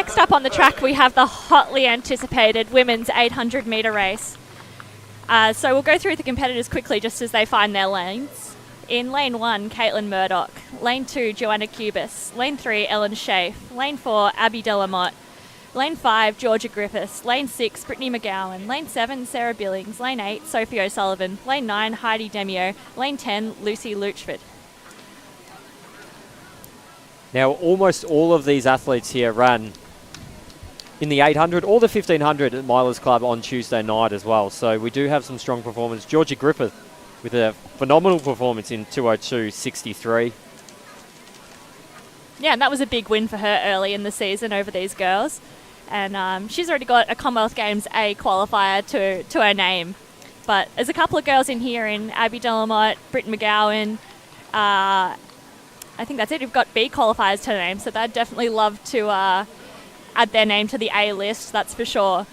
next up on the track, we have the hotly anticipated women's 800-metre race. So we'll go through the competitors quickly just as they find their lanes. In lane 1, Caitlin Murdoch. Lane 2, Joanna Cubis. Lane 3, Ellen Schaaf. Lane 4, Abby Delamotte. Lane 5, Georgia Griffiths. Lane 6, Brittany McGowan. Lane 7, Sarah Billings. Lane 8, Sophie O'Sullivan. Lane 9, Heidi Demio. Lane 10, Lucy Luchford. Now, almost all of these athletes here ran in the 800 or the 1500 at Milers Club on Tuesday night as well. So we do have some strong performance. Georgia Griffith with a phenomenal performance in 2:02.63. Yeah, and that was a big win for her early in the season over these girls. And she's already got a Commonwealth Games A qualifier to her name. But there's a couple of girls in here in Abby Delamotte, Brittany McGowan. I think that's it. We've got B qualifiers to their name, so they'd definitely love to add their name to the A list, that's for sure.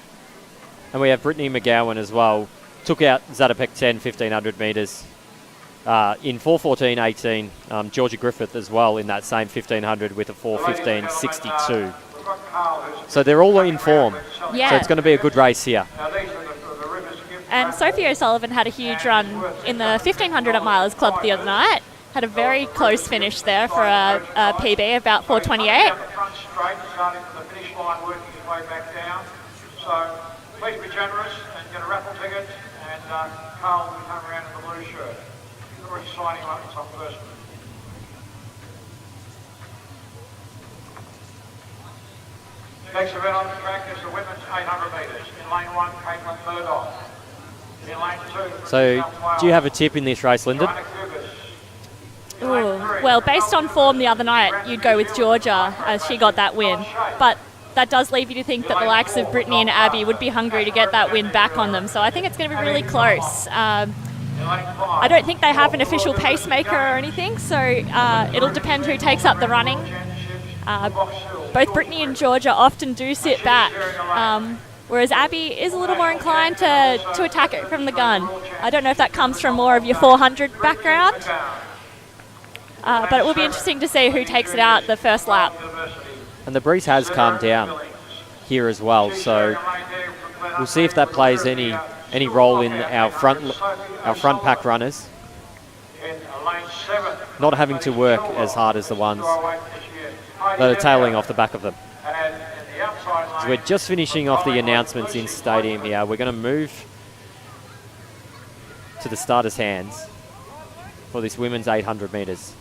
And we have Brittany McGowan as well. Took out Zatopek 10, 1500 metres in 4:14.18. Georgia Griffith as well in that same 1500 with a 4:15.62. So they're all in form. Yeah. So it's going to be a good race here. And Sophie O'Sullivan had a huge run in the 1500 at Milers Club the other night. Had a very close finish there for a PB, about 4:28. So please be generous and get a raffle ticket, and Carl will come around in the blue shirt. Look forward to signing up with some person. Next event on the track is the women's 800 metres. In lane 1, Caitlin Murdoch. In lane 2... So do you have a tip in this race, Lyndon? Ooh, well, based on form the other night, you'd go with Georgia as she got that win. But that does leave you to think that the likes of Brittany and Abby would be hungry to get that win back on them. So I think it's going to be really close. I don't think they have an official pacemaker or anything, so it'll depend who takes up the running. Both Brittany and Georgia often do sit back, whereas Abby is a little more inclined to attack it from the gun. I don't know if that comes from more of your 400 background. But it will be interesting to see who takes it out the first lap. And the breeze has calmed down here as well, so we'll see if that plays any role in our front pack runners not having to work as hard as the ones that are tailing off the back of them. So we're just finishing off the announcements in stadium here. We're going to move to the starters' hands for this women's 800 metres.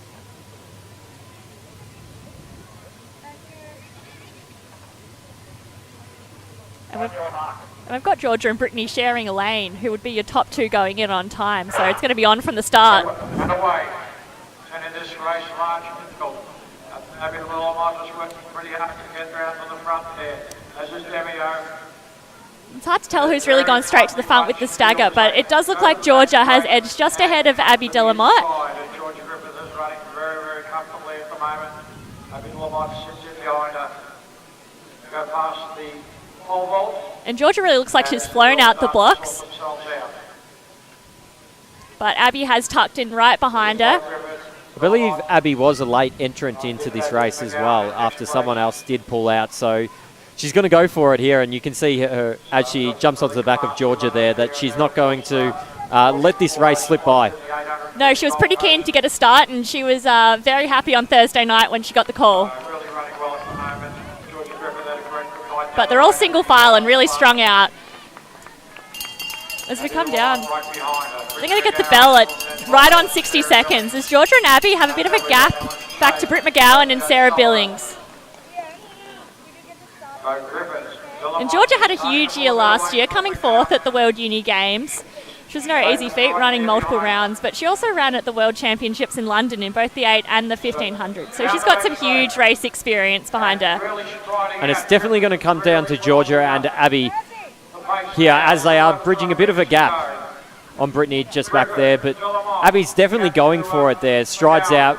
And we've got Georgia and Brittany sharing a lane, who would be your top two going in on time. So it's going to be on from the start. And away. And in this race, large and difficult. Abby Delamotte is working pretty hard to get around to the front there. As is Demio. It's hard to tell who's really gone straight to the front with the stagger, but it does look like Georgia has edged just ahead of Abby Delamotte. Georgia Griffith is running very, very comfortably at the moment. Abby Delamotte sits in behind her. Go past the pole vault. And Georgia really looks like she's flown out the blocks. But Abby has tucked in right behind her. I believe Abby was a late entrant into this race as well after someone else did pull out. So she's going to go for it here, and you can see her as she jumps onto the back of Georgia there that she's not going to let this race slip by. No, she was pretty keen to get a start, and she was very happy on Thursday night when she got the call. But they're all single file and really strung out. As we come down, they're going to get the bell at right on 60 seconds as Georgia and Abby have a bit of a gap back to Britt McGowan and Sarah Billings. And Georgia had a huge year last year, coming fourth at the World Uni Games. She was no easy feat running multiple rounds, but she also ran at the World Championships in London in both the 8 and the 1500. So she's got some huge race experience behind her. And it's definitely going to come down to Georgia and Abby here as they are bridging a bit of a gap on Brittany just back there. But Abby's definitely going for it there. Strides out.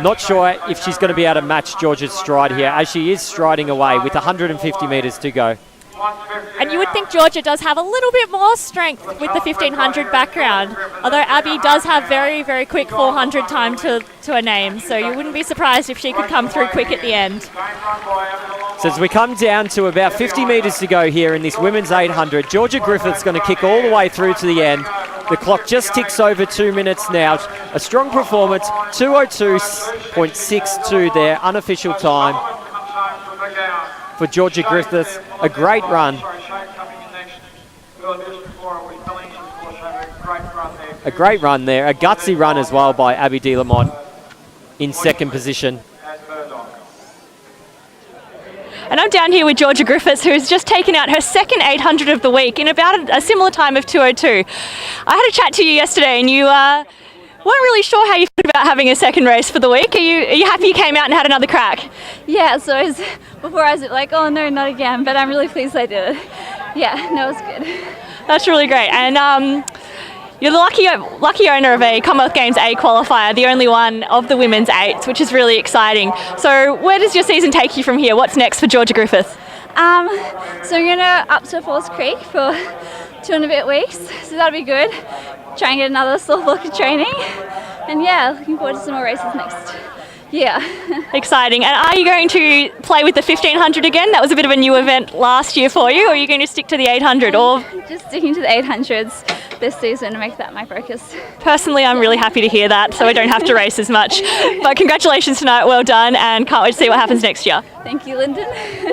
Not sure if she's going to be able to match Georgia's stride here as she is striding away with 150 metres to go. And you would think Georgia does have a little bit more strength with the 1500 background, although Abby does have very, very quick 400 time to her name, so you wouldn't be surprised if she could come through quick at the end. So as we come down to about 50 metres to go here in this women's 800, Georgia Griffith's going to kick all the way through to the end. The clock just ticks over 2 minutes now. A strong performance, 2:02.62 there, unofficial time for Georgia Griffith. A great run. A great run there. A gutsy run as well by Abby De Lamont in second position. And I'm down here with Georgia Griffiths, who's just taken out her second 800 of the week in about a similar time of 2:02. I had a chat to you yesterday and you weren't really sure how you felt about having a second race for the week. Are you happy you came out and had another crack? Yeah, so before I was like, oh no, not again, but I'm really pleased I did it. Yeah, no, it was good. That's really great. And you're the lucky owner of a Commonwealth Games A qualifier, the only one of the women's 8s, which is really exciting. So where does your season take you from here? What's next for Georgia Griffith? So I'm going to up to Falls Creek for 2 and a bit weeks, so that'll be good. Try and get another sore block of training. And yeah, looking forward to some more races next. Yeah. Exciting. And are you going to play with the 1500 again? That was a bit of a new event last year for you, or are you going to stick to the 800? Or just sticking to the 800s this season to make that my focus. Personally, I'm really happy to hear that, so I don't have to race as much. But congratulations tonight, well done, and can't wait to see what happens next year. Thank you, Lyndon.